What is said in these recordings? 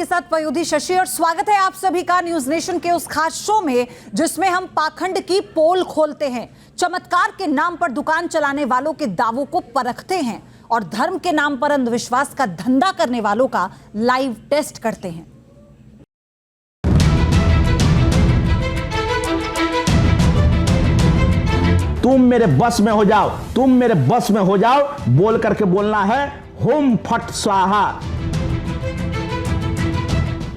आपके साथ पयोधी शशि और स्वागत है आप सभी का न्यूज नेशन के उस खास शो में जिसमें हम पाखंड की पोल खोलते हैं, चमत्कार के नाम पर दुकान चलाने वालों के दावों को परखते हैं और धर्म के नाम पर अंधविश्वास का धंधा करने वालों का लाइव टेस्ट करते हैं। तुम मेरे बस में हो जाओ, तुम मेरे बस में हो जाओ, बोल करके बोलना है होम फट स्वाहा।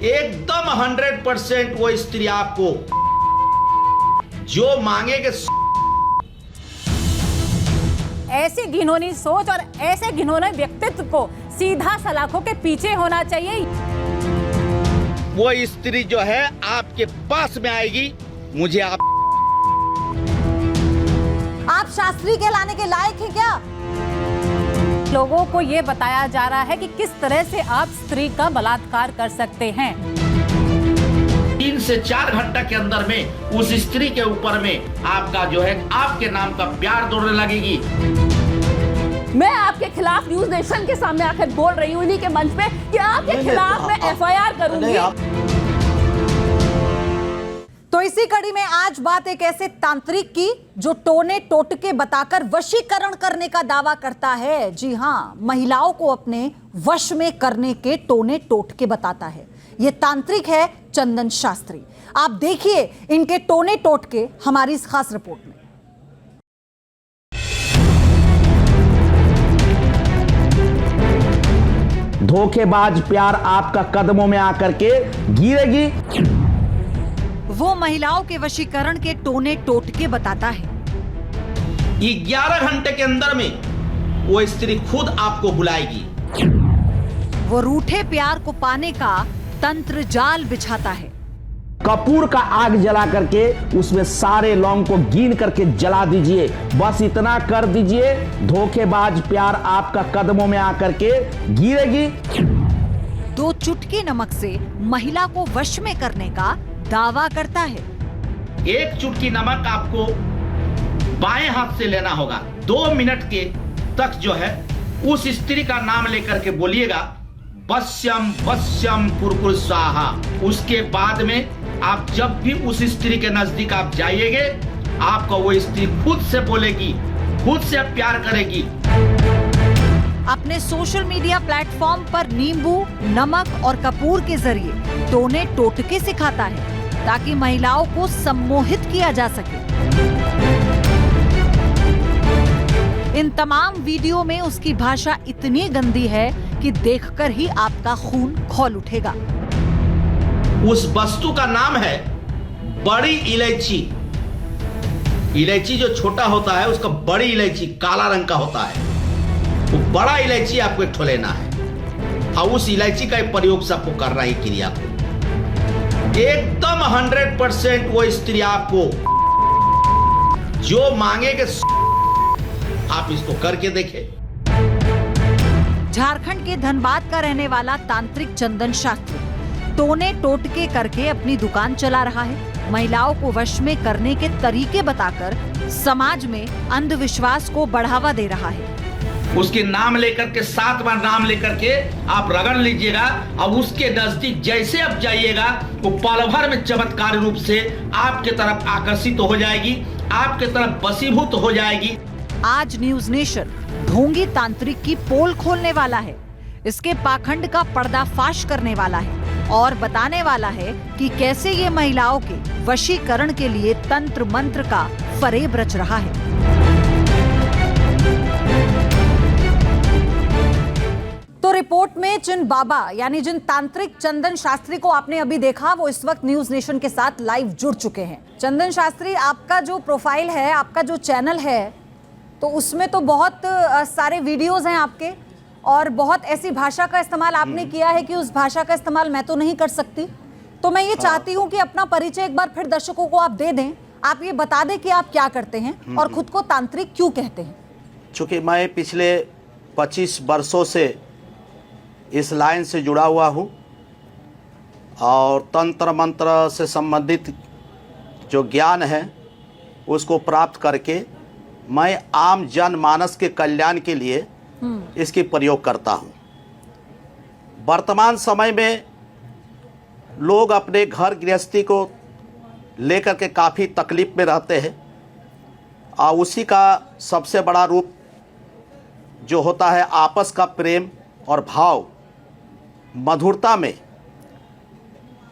एकदम 100% वो स्त्री आपको जो मांगेगे। ऐसी घिनौनी सोच और ऐसे घिनौने व्यक्तित्व को सीधा सलाखों के पीछे होना चाहिए। वो स्त्री जो है आपके पास में आएगी। मुझे आप शास्त्री कहलाने के लायक हैं क्या? लोगों को ये बताया जा रहा है कि किस तरह से आप स्त्री का बलात्कार कर सकते हैं। 3 से 4 घंटा के अंदर में उस स्त्री के ऊपर में आपका जो है आपके नाम का प्यार दौड़ने लगेगी। मैं आपके खिलाफ न्यूज नेशन के सामने आकर बोल रही हूँ इन्हीं के मंच पे कि आपके खिलाफ मैं FIR करूंगी। तो इसी कड़ी में आज बात एक ऐसे तांत्रिक की जो टोने टोटके बताकर वशीकरण करने का दावा करता है। जी हां, महिलाओं को अपने वश में करने के टोने टोटके बताता है। यह तांत्रिक है चंदन शास्त्री। आप देखिए इनके टोने टोटके हमारी इस खास रिपोर्ट में। धोखेबाज प्यार आपका कदमों में आकर के गिरेगी। वो महिलाओं के वशीकरण के टोने टोटके बताता है। 11 घंटे के अंदर में वो स्त्री खुद आपको बुलाएगी। वो रूठे प्यार को पाने का तंत्र जाल बिछाता है। कपूर का आग जला करके उसमें सारे लौंग को गिन करके जला दीजिए। बस इतना कर dीजिए, धोखेबाज प्यार आपका कदमों में आकर के गिरेगी। 2 चुटकी नमक से महिला को वश में करने का दावा करता है। 1 चुटकी नमक आपको बाएं हाथ से लेना होगा। 2 मिनट के तक जो है उस स्त्री का नाम लेकर के बोलिएगा वश्यम वश्यम कुरकुर स्वाहा। उसके बाद में आप जब भी उस स्त्री के नजदीक आप जाइएगे, आपको वो स्त्री खुद से बोलेगी, खुद से प्यार करेगी। अपने सोशल मीडिया प्लेटफॉर्म पर नींबू, नमक और कपूर के जरिए टोने टोटके सिखाता है ताकि महिलाओं को सम्मोहित किया जा सके। इन तमाम वीडियो में उसकी भाषा इतनी गंदी है कि देखकर ही आपका खून खौल उठेगा। उस वस्तु का नाम है बड़ी इलायची। इलायची जो छोटा होता है उसका बड़ी इलायची काला रंग का होता है। वो बड़ा इलायची आपको एक ठो लेना है और उस इलायची का प्रयोग से आपको करना है क्रिया को। एकदम 100% वो स्त्री आपको जो मांगेगे आप इसको करके देखें। झारखंड के धनबाद का रहने वाला तांत्रिक चंदन शास्त्री टोने टोटके करके अपनी दुकान चला रहा है। महिलाओं को वश में करने के तरीके बताकर समाज में अंधविश्वास को बढ़ावा दे रहा है। उसके नाम लेकर के 7 बार नाम लेकर के आप रगड़ लीजिएगा और उसके नजदीक जैसे आप जाइएगा वो पल भर में चमत्कारी रूप से आपके तरफ आकर्षित हो जाएगी, आपके तरफ वशीभूत हो जाएगी। आज न्यूज नेशन ढोंगी तांत्रिक की पोल खोलने वाला है, इसके पाखंड का पर्दाफाश करने वाला है और बताने वाला है कि कैसे ये महिलाओं के वशीकरण के लिए तंत्र मंत्र का फरेब रच रहा है। तो रिपोर्ट में जिन बाबा यानी जिन तांत्रिक चंदन शास्त्री को आपने अभी देखा, वो इस वक्त न्यूज नेशन के साथ लाइव जुड़ चुके हैं। चंदन शास्त्री, आपका जो प्रोफाइल है, आपका जो चैनल है, तो उसमें तो बहुत सारे वीडियोस हैं आपके और बहुत ऐसी भाषा का इस्तेमाल आपने किया है कि उस भाषा का इस्तेमाल मैं तो नहीं कर सकती। तो मैं ये चाहती हूँ कि अपना परिचय एक बार फिर दर्शकों को आप दे दें। आप ये बता दें कि आप क्या करते हैं और खुद को तांत्रिक क्यों कहते हैं। चूँकि मैं पिछले 25 वर्षों से इस लाइन से जुड़ा हुआ हूँ और तंत्र मंत्र से संबंधित जो ज्ञान है उसको प्राप्त करके मैं आम जनमानस के कल्याण के लिए इसकी प्रयोग करता हूँ। वर्तमान समय में लोग अपने घर गृहस्थी को लेकर के काफ़ी तकलीफ में रहते हैं और उसी का सबसे बड़ा रूप जो होता है आपस का प्रेम और भाव, मधुरता में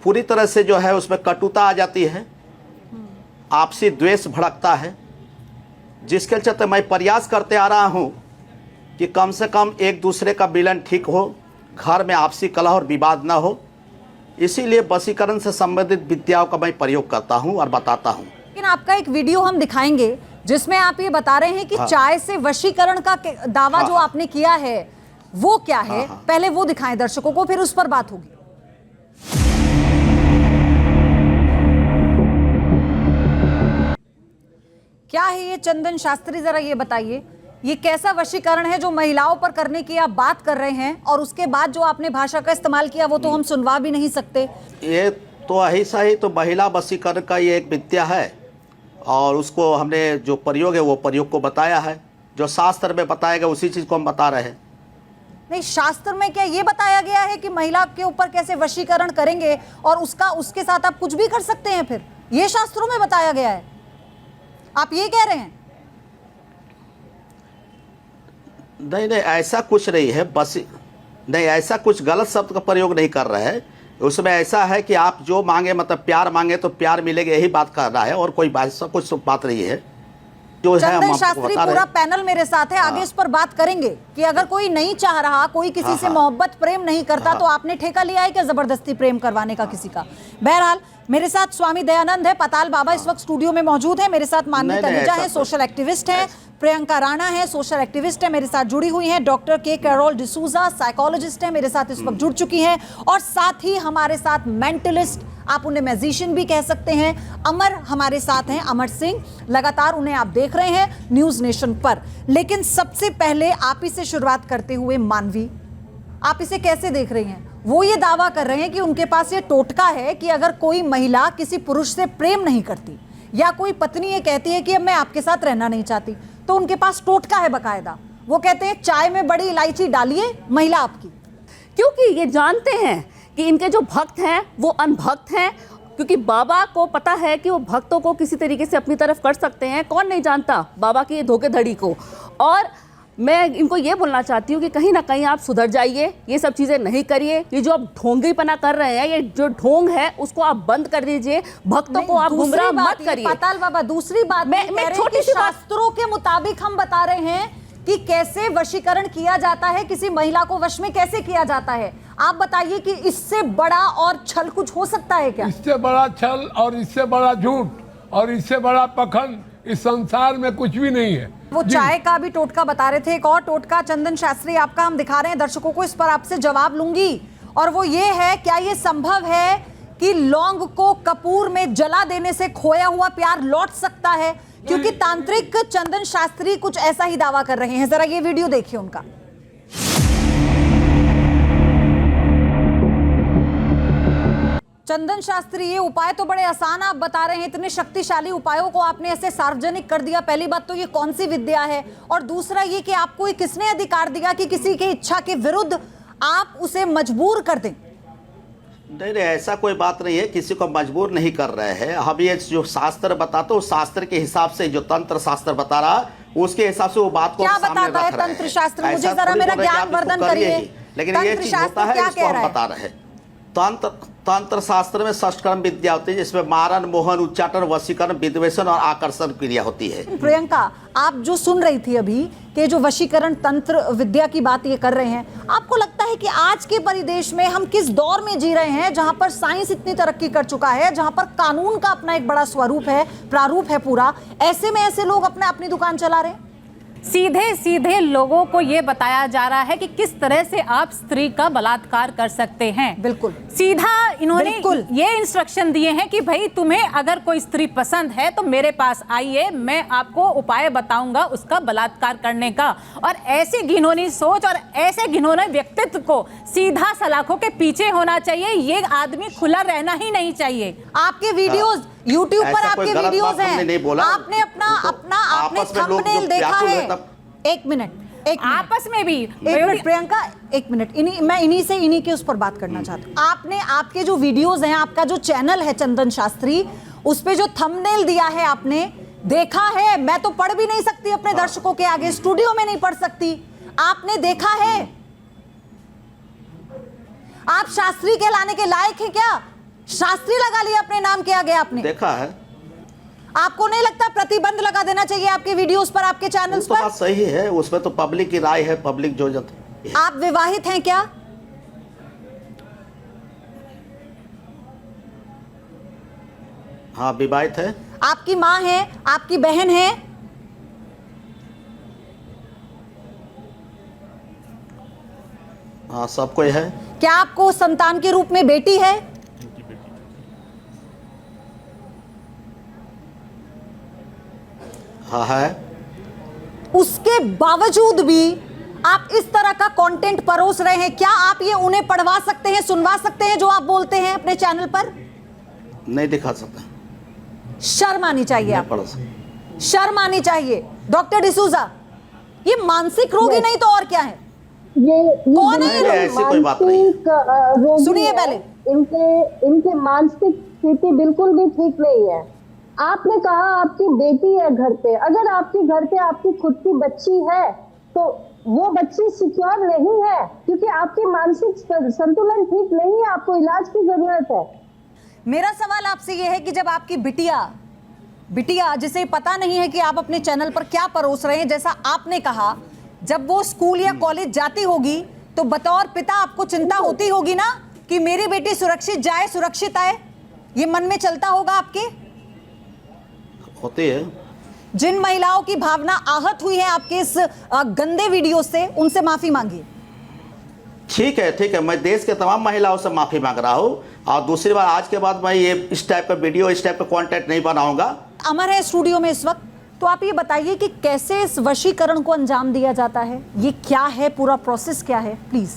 पूरी तरह से जो है उसमें कटुता आ जाती है, आपसी द्वेष भड़कता है, जिसके चलते मैं प्रयास करते आ रहा हूँ कि कम से कम एक दूसरे का मिलन ठीक हो, घर में आपसी कलह और विवाद ना हो। इसीलिए वशीकरण से संबंधित विद्याओं का मैं प्रयोग करता हूँ और बताता हूँ। लेकिन आपका एक वीडियो हम दिखाएंगे जिसमें आप ये बता रहे हैं कि चाय से वशीकरण का दावा जो आपने किया है वो क्या है, पहले वो दिखाएं दर्शकों को, फिर उस पर बात होगी। क्या है ये चंदन शास्त्री, जरा ये बताइए, ये कैसा वशीकरण है जो महिलाओं पर करने की आप बात कर रहे हैं, और उसके बाद जो आपने भाषा का इस्तेमाल किया वो तो हम सुनवा भी नहीं सकते। ये तो ऐसा ही तो महिला वशीकरण का ये एक विद्या है और उसको हमने जो प्रयोग है वो प्रयोग को बताया है, जो शास्त्र में बताया गया उसी चीज़ को हम बता रहे हैं। नहीं, शास्त्र में क्या ये बताया गया है कि महिला के ऊपर कैसे वशीकरण करेंगे और उसके साथ आप कुछ भी कर सकते हैं? फिर ये शास्त्रों में बताया गया है, आप ये कह रहे हैं? नहीं नहीं, ऐसा कुछ नहीं है, बस नहीं, ऐसा कुछ गलत शब्द का प्रयोग नहीं कर रहे हैं। उसमें ऐसा है कि आप जो मांगे, मतलब प्यार मांगे तो प्यार मिलेगा, यही बात कर रहा है और कोई कुछ बात नहीं है। जो है चंदन शास्त्री, पूरा पैनल मेरे साथ है, आगे इस पर बात करेंगे कि अगर कोई नहीं चाह रहा, कोई किसी से मोहब्बत प्रेम नहीं करता, तो आपने ठेका लिया है क्या जबरदस्ती प्रेम करवाने का किसी का? बहरहाल मेरे साथ स्वामी दयानंद है, पाताल बाबा इस वक्त स्टूडियो में मौजूद है, मेरे साथ मानवी तनेजा है, सोशल एक्टिविस्ट है, प्रियंका राणा है, सोशल एक्टिविस्ट है, मेरे साथ जुड़ी हुई हैं, डॉक्टर के कैरोल डिसूजा साइकोलॉजिस्ट है, मेरे साथ इस वक्त जुड़ चुकी हैं, और साथ ही हमारे साथ मेंटलिस्ट, आप उन्हें मैजिशियन भी कह सकते हैं, अमर हमारे साथ हैं, अमर सिंह। लगातार उन्हें आप देख रहे हैं न्यूज़ नेशन पर। लेकिन सबसे पहले आप ही से शुरुआत करते हुए मानवी, आप इसे कैसे देख रही हैं? वो ये दावा कर रहे हैं कि उनके पास ये टोटका है कि अगर कोई महिला किसी पुरुष से प्रेम नहीं करती, या कोई पत्नी ये कहती है कि अब मैं आपके साथ रहना नहीं चाहती, तो उनके पास टोटका है बकायदा। वो कहते हैं चाय में बड़ी इलायची डालिए महिला आपकी, क्योंकि ये जानते हैं कि इनके जो भक्त हैं वो अनभक्त हैं, क्योंकि बाबा को पता है कि वो भक्तों को किसी तरीके से अपनी तरफ कर सकते हैं। कौन नहीं जानता बाबा की ये धोखेधड़ी को। और मैं इनको ये बोलना चाहती हूँ कि कहीं ना कहीं आप सुधर जाइए, ये सब चीज़ें नहीं करिए। ये जो आप ढोंगीपना कर रहे हैं, ये जो ढोंग है उसको आप बंद कर दीजिए, भक्तों को आप गुमराह मत करिए। पाताल बाबा, दूसरी बात मैं छोटी सी शास्त्रों के मुताबिक हम बता रहे हैं कि कैसे वशीकरण किया जाता है, किसी महिला को वश में कैसे किया जाता है। आप बताइए कि इससे बड़ा और छल कुछ हो सकता है क्या? इससे बड़ा छल और इससे बड़ा झूठ और इससे बड़ा पखंड इस संसार में कुछ भी नहीं है। वो चाय का भी टोटका बता रहे थे, एक और टोटका चंदन शास्त्री आपका हम दिखा रहे हैं दर्शकों को, इस पर आपसे जवाब लूंगी। और वो ये है, क्या ये संभव है कि लौंग को कपूर में जला देने से खोया हुआ प्यार लौट सकता है? क्योंकि तांत्रिक चंदन शास्त्री कुछ ऐसा ही दावा कर रहे हैं। जरा ये वीडियो देखिए उनका। चंदन शास्त्री, ये उपाय तो बड़े आसान आप बता रहे हैं, इतने शक्तिशाली उपायों को आपने ऐसे सार्वजनिक कर दिया। पहली बात तो ये कौन सी विद्या है, और दूसरा ये कि आपको ये किसने अधिकार दिया कि किसी की इच्छा के विरुद्ध आप उसे मजबूर कर दें? नहीं नहीं, ऐसा कोई बात नहीं है, किसी को मजबूर नहीं कर रहे हैं। हम ये जो शास्त्र बताते, उस शास्त्र के हिसाब से, जो तंत्र शास्त्र बता रहा उसके हिसाब से वो बात को क्या बताता है तंत्र शास्त्र? मुझे जरा मेरा ज्ञान वर्धन करिए। लेकिन ये चीज होता है, इसको हम बता रहे हैं। तंत्र शास्त्र में षष्ठकर्म विद्या होती है, जिसमें मारण, मोहन, उच्चाटन, वशीकरण, विद्वेषण और आकर्षण क्रिया होती है। प्रियंका, आप जो सुन रही थी अभी कि जो वशीकरण तंत्र विद्या की बात ये कर रहे हैं, आपको लगता है कि आज के परिदेश में हम किस दौर में जी रहे हैं, जहां पर साइंस इतनी तरक्की कर चुका है, जहां पर कानून का अपना एक बड़ा स्वरूप है, प्रारूप है पूरा, ऐसे में ऐसे लोग अपनी दुकान चला रहे हैं? सीधे सीधे लोगों को ये बताया जा रहा है कि किस तरह से आप स्त्री का बलात्कार कर सकते हैं। बिल्कुल सीधा इन्होंने ये इंस्ट्रक्शन दिए हैं कि भाई तुम्हें अगर कोई स्त्री पसंद है तो मेरे पास आइए, मैं आपको उपाय बताऊंगा उसका बलात्कार करने का। और ऐसी घिनौनी सोच और ऐसे घिनौने व्यक्तित्व को सीधा सलाखों के पीछे होना चाहिए। ये आदमी खुला रहना ही नहीं चाहिए। आपके वीडियोस YouTube पर आपके वीडियोस हैं, आपने अपना थंबनेल देखा है। एक मिनट, आपस में भी एक मिनट प्रियंका, एक मिनट, मैं इन्हीं के उस पर बात करना चाहती हूँ। आपने आपके जो वीडियोस हैं, आपका जो चैनल है चंदन शास्त्री, उस पे जो थंबनेल दिया है आपने देखा है? मैं तो पढ़ भी नहीं सकती अपने दर्शकों के आगे, स्टूडियो में नहीं पढ़ सकती। आपने देखा है? आप शास्त्री कहलाने के लायक हैं क्या? शास्त्री लगा लिया अपने नाम के आगे आपने। देखा है। आपको नहीं लगता प्रतिबंध लगा देना चाहिए आपके वीडियोस पर, आपके चैनल्स तो पर? बात सही है, उसमें तो पब्लिक की राय है, पब्लिक जो आप विवाहित हैं क्या? हाँ, विवाहित है। आपकी माँ है, आपकी बहन है? हाँ, सब कोई है। क्या आपको संतान के रूप में बेटी है? हाँ है। उसके बावजूद भी आप इस तरह का कंटेंट परोस रहे हैं। क्या आप ये उन्हें पढ़वा सकते हैं, सुनवा सकते हैं जो आप बोलते हैं अपने चैनल पर? नहीं दिखा सकता। शर्म आनी चाहिए नहीं पढ़ आपको, सकता। शर्म आनी चाहिए। डॉक्टर डिसूजा, ये मानसिक रोगी नहीं तो और क्या है? कौन है ये लोग? ऐसी कोई बात नहीं है। सुनिए पहले। इनके मानसिक स्थिति बिल्कुल भी ठीक नहीं है। आपने कहा आपकी बेटी है घर पे, अगर आपके घर पे आपकी खुद की बच्ची है तो वो बच्ची सिक्योर नहीं है, क्योंकि आपकी मानसिक संतुलन ठीक नहीं है, आपको इलाज की जरूरत है। मेरा सवाल आपसे यह है कि जब आपकी बिटिया जिसे पता नहीं है कि आप अपने चैनल पर क्या परोस रहे हैं, जैसा आपने कहा, जब वो स्कूल या कॉलेज जाती होगी तो बतौर पिता आपको चिंता होती होगी ना कि मेरी बेटी सुरक्षित जाए, सुरक्षित आए? ये मन में चलता होगा आपके? होती है। जिन महिलाओं की भावना आहत हुई है आपके इस गंदे वीडियो से, उनसे माफी मांगिए। ठीक है, मैं देश के तमाम महिलाओं से माफी मांग रहा हूँ, और दूसरी बार आज के बाद मैं ये इस टाइप का वीडियो, इस टाइप का कंटेंट नहीं बनाऊंगा। अमर है स्टूडियो में इस वक्त, तो आप ये बताइए कि कैसे इस वशीकरण को अंजाम दिया जाता है? ये क्या है, पूरा प्रोसेस क्या है, प्लीज?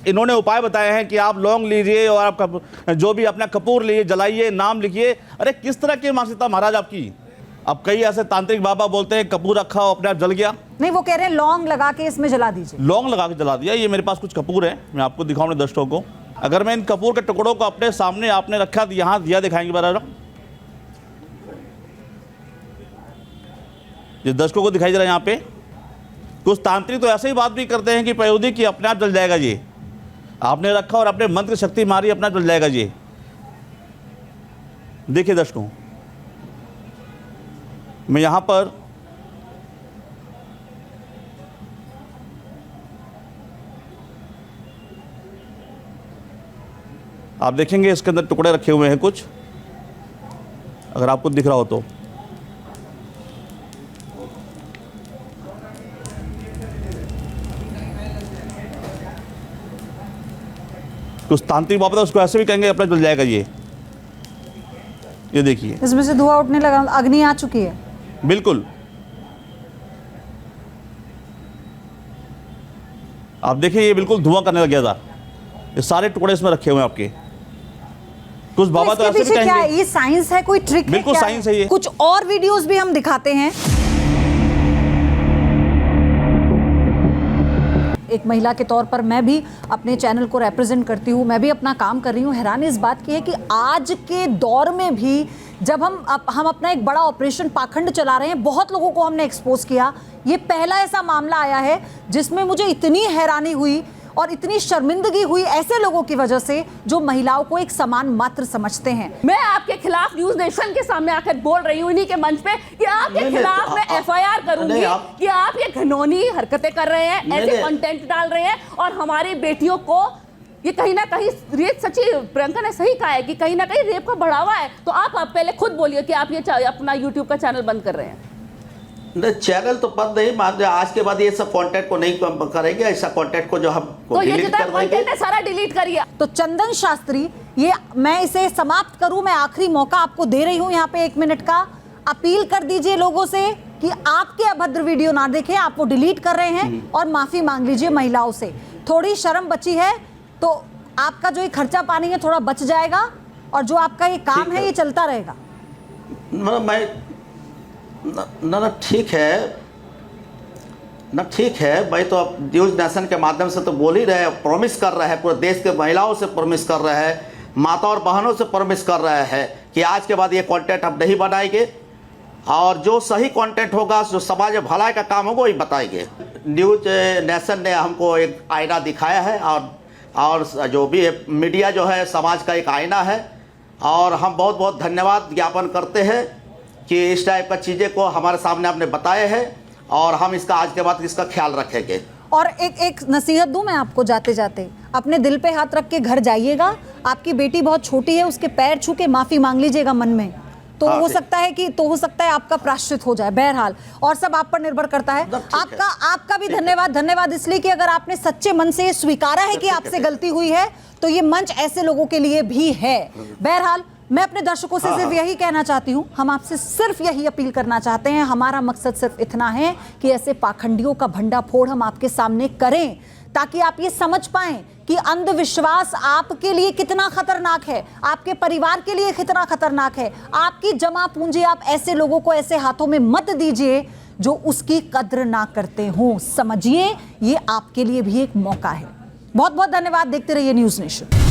इन्होंने उपाय बताए हैं कि आप लौंग लीजिए और आपका जो भी अपना कपूर लीजिए, जलाइए, नाम लिखिए। अरे किस तरह की मानसिकता महाराज आपकी? अब कई ऐसे तांत्रिक बाबा बोलते हैं कपूर रखा हो अपने आप जल गया। नहीं, वो कह रहे हैं लौंग लगा के इसमें जला दीजिए। लौंग लगा के जला दिया। ये मेरे पास कुछ कपूर है, मैं आपको दिखाऊं अपने दर्शकों को। अगर मैं इन कपूर के टुकड़ों को अपने सामने आपने रखा, यहाँ दिया दिखाएंगे बराबर, ये दर्शकों को दिखाई दे रहा है यहाँ पे। कुछ तांत्रिक तो ऐसे ही बात भी करते हैं कि प्रयोगी कि अपने आप जल जाएगा। ये आपने रखा और अपने मंत्र की शक्ति मारी, अपना जल जाएगा। ये देखिए दर्शकों, मैं यहाँ पर आप देखेंगे इसके अंदर टुकड़े रखे हुए हैं कुछ, अगर आपको दिख रहा हो तो। कुछ तांत्रिक बाबा उसको ऐसे भी कहेंगे अपना जल जाएगा। ये देखिए, इसमें से धुआं उठने लगा, अग्नि आ चुकी है। बिल्कुल, आप देखिए ये बिल्कुल धुआं करने लग गया था। ये सारे टुकड़े इसमें रखे हुए हैं आपके। कुछ बाबा तो ऐसे भी क्या है? कहेंगे। ये साइंस है, कोई ट्रिक है? बिल्कुल क्या साइंस है ये। कुछ और वीडियोस भी हम दिखाते हैं। एक महिला के तौर पर मैं भी अपने चैनल को रिप्रेजेंट करती हूँ, मैं भी अपना काम कर रही हूँ। हैरानी इस बात की है कि आज के दौर में भी जब हम अपना एक बड़ा ऑपरेशन पाखंड चला रहे हैं, बहुत लोगों को हमने एक्सपोज किया। ये पहला ऐसा मामला आया है जिसमें मुझे इतनी हैरानी हुई और इतनी शर्मिंदगी हुई ऐसे लोगों की वजह से जो महिलाओं को एक समान मात्र समझते हैं। मैं आपके खिलाफ न्यूज नेशन के सामने आकर बोल रही हूँ इन्हीं के मंच पे कि आपके खिलाफ मैं FIR करूंगी कि आप ये घिनौनी हरकतें कर रहे हैं, ऐसे कंटेंट डाल रहे हैं और हमारी बेटियों को ये कहीं ना कहीं रेप, सच्ची प्रियंका ने सही कहा है कि कहीं ना कहीं रेप का बढ़ावा है। तो आप पहले खुद बोलिए कि आप ये अपना यूट्यूब का चैनल बंद कर रहे हैं। नहीं, चैनल तो बंद नहीं, मान लो आज के बाद ये सब कंटेंट को नहीं करेंगे। ऐसा कंटेंट को जो हम तो ये डिलीट जितना कर देंगे, कंटेंट है सारा डिलीट करिए। तो चंदन शास्त्री, ये मैं इसे समाप्त करूं, मैं आखिरी मौका आपको दे रही हूं यहाँ पे 1 मिनट का। अपील कर दीजिए लोगों से कि आपके अभद्र वीडियो ना देखें, आप वो डिलीट कर रहे हैं, और माफी मांग लीजिए महिलाओं से। थोड़ी शर्म बची है तो आपका जो ये खर्चा पानी है थोड़ा बच जाएगा, और जो आपका ये काम है ये चलता रहेगा। ना ठीक है, ना ठीक है भाई, तो अब न्यूज नेशन के माध्यम से तो बोल ही रहे, प्रॉमिस कर रहे हैं, पूरे देश के महिलाओं से प्रॉमिस कर रहे हैं, माता और बहनों से प्रॉमिस कर रहे हैं कि आज के बाद ये कंटेंट हम नहीं बनाएंगे और जो सही कंटेंट होगा, जो समाज में भलाई का काम होगा वही बताएंगे। न्यूज नेशन ने हमको एक आईना दिखाया है और जो भी मीडिया जो है समाज का एक आईना है और हम बहुत बहुत धन्यवाद ज्ञापन करते हैं कि इस टाइप का चीज़ें को हमारे सामने आपने बताए हैं और हम इसका आज के बाद इसका ख्याल रखेंगे। और एक नसीहत दूं मैं आपको जाते जाते, अपने दिल पे हाथ रख के घर जाइएगा। आपकी बेटी बहुत छोटी है, उसके पैर छू के माफी मांग लीजिएगा मन में, तो हो सकता है आपका प्रायश्चित हो जाए। बहरहाल और सब आप पर निर्भर करता है। आपका भी धन्यवाद इसलिए कि अगर आपने सच्चे मन से स्वीकारा है कि आपसे गलती हुई है तो ये मंच ऐसे लोगों के लिए भी है। बहरहाल मैं अपने दर्शकों से सिर्फ यही कहना चाहती हूँ, हम आपसे सिर्फ यही अपील करना चाहते हैं, हमारा मकसद सिर्फ इतना है कि ऐसे पाखंडियों का भंडाफोड़ हम आपके सामने करें ताकि आप ये समझ पाएं कि अंधविश्वास आपके लिए कितना खतरनाक है, आपके परिवार के लिए कितना खतरनाक है। आपकी जमा पूंजी आप ऐसे लोगों को ऐसे हाथों में मत दीजिए जो उसकी कद्र ना करते हों। समझिए, ये आपके लिए भी एक मौका है। बहुत बहुत धन्यवाद। देखते रहिए न्यूज़ नेशन।